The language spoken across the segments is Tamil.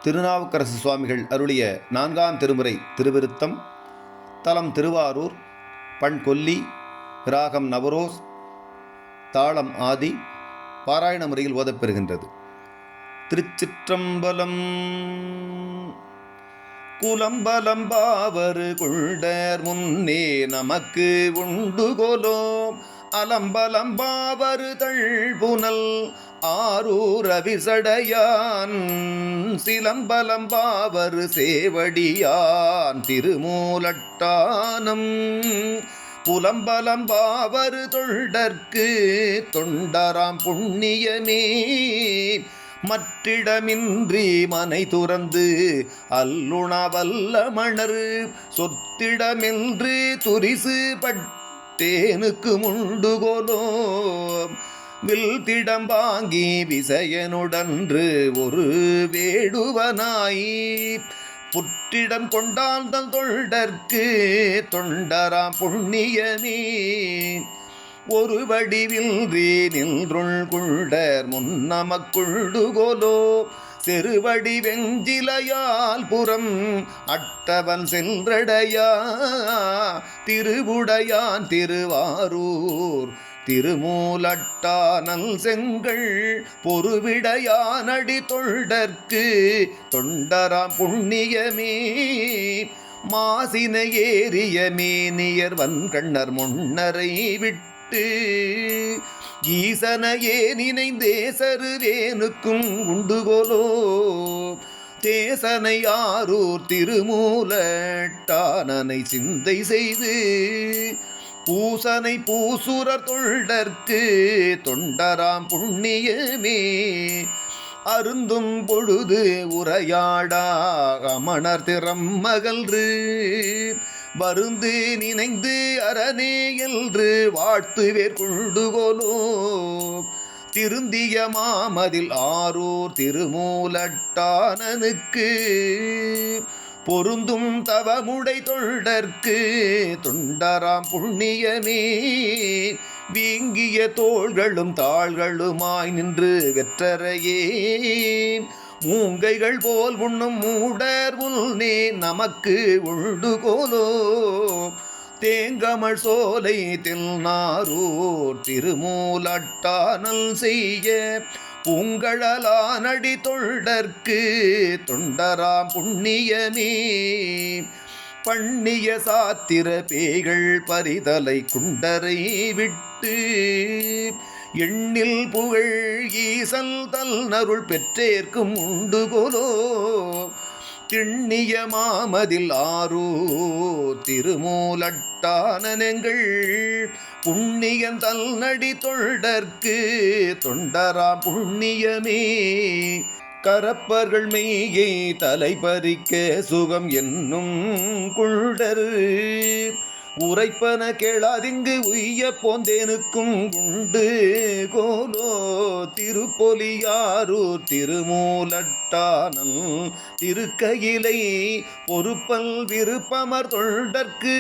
திருநாவுக்கரசு சுவாமிகள் அருளிய 4ஆம் திருமுறை திருவிருத்தம். தலம் திருவாரூர். பண் கொல்லி. ராகம் நவரோஸ். தாளம் ஆதி. பாராயண முறையில் ஓதப்பெறுகின்றது. திருச்சிற்றம்பலம். குலம்பலம்பாவரு குள்டர் முன்னே நமக்கு உண்டுகொலோம் அலம்பலம்பாவரு தள்புனல் ஆரூர விசடையான் சிலம்பலம்பாவரு சேவடியான் திருமூலட்டானம் புலம்பலம்பாவரு தொண்டர்க்கு தொண்டராம் புண்ணியமே மற்றிடமின்றி மனை துறந்து அல்லுணவல்ல மணர் சொத்திடமென்று துரிசு பட்டேனுக்கு முண்டுகோலோ வில்திடம் வாங்கி விசயனுடன்று ஒரு வேடுவனாய் புற்றிடம் கொண்டால் தன் தொண்டர்க்கு தொண்டராம் புண்ணியமே ஒரு வடிவில்றி நின்றுள் குள்ளர் முன்னமக்குள்ளுகோலோ செருவடி வெஞ்சிலையால் புறம் அட்டவன் சென்றடையா திருவுடையான் திருவாரூர் திருமூலட்டானல் செங்கல் பொறுவிடையானடி தொண்டர்க்கு தொண்டராம் புண்ணியமே மாசின ஏறிய மேனியர் வன்கண்ணர் முன்னரை விட்டு ஈசனையே நினைந்தேசருவேனுக்கும் உண்டுகோலோ தேசனை ஆரூர் திருமூலட்டானனை சிந்தை செய்து பூசனை பூசுரர் தொண்டர்க்கு தொண்டராம் புண்ணியமே அருந்தும் பொழுது உரையாடா அமணர் திறம் மகள்று வருந்து நினைந்து அரணே என்று வாழ்த்துவேற் கொண்டுகோலோ திருந்திய மாமதில் ஆரூர் திருமூலட்டானனுக்கு பொருந்தும் தவமுடை தொண்டர்க்கு தொண்டராம் புண்ணியமே வீங்கிய தோள்களும் தாள்களுமாய் நின்று வெற்றரையே மூங்கைகள் போல் உண்ணும் மூடர் உள்நே நமக்கு உண்டுகோலோ தேங்கமழ் சோலை தில்நாரூர் திருமூலட்டானல் செய்ய பூங்கழலானடி தொண்டர்க்கு தொண்டராம் புண்ணியமே பண்ணிய சாத்திர பேய்கள் பரிதலை குண்டரை விட்டு எண்ணில் புகழ் ஈசல் தல் நருள் பெற்றேற்கும் உண்டுகோலோ திண்ணிய மாமதில் ஆரூர் திருமூலட்டானனங்கள் புண்ணியன் தல் நடி தொண்டர்க்கு தொண்டராம் புண்ணியமே கரப்பர்கள் மெய்யை தலைபறிக்க சுகம் என்னும் குள்ளர் உரைப்பன கேளாதிங்கு உய்ய போந்தேனுக்கும் உண்டு கோலோ திருப்பொலியாரூர் திருமூலட்டானல் திருக்கையிலை பொறுப்பல் விருப்பமர் தொண்டர்க்கு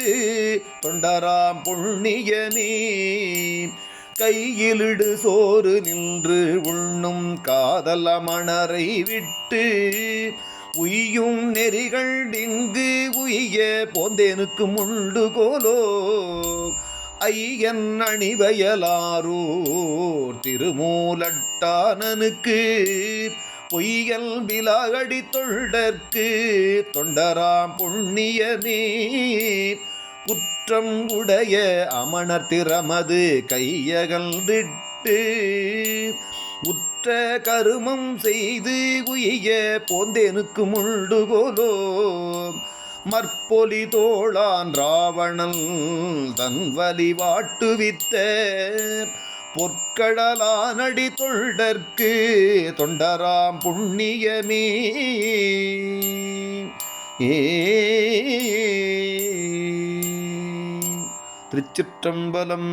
தொண்டராம் புண்ணியமே கையிலிடு சோறு நின்று உண்ணும் காதல் அமணரை விட்டு உய்யும் நெறிகள் இங்கு உய்ய போந்தேனுக்கு முண்டுகோலோ ஐயன் அணிவயலாரூர் திருமூலட்டானனுக்கு பொய்யல் விலாகடி தொண்டர்க்கு தொண்டராம் புண்ணியமே குற்றம் உடைய அமணர் திறமது கையகல்விட்டு உற்ற கருமம் செய்து உய்ய போந்தேனுக்கு முள்ளுகோலோ மற்பொலி தோளான் ராவணன் தன் வலி வாட்டுவித்த பொற்கடலானடி தொண்டர்க்கு தொண்டராம் புண்ணியமே திருச்சிற்றம்பலம்.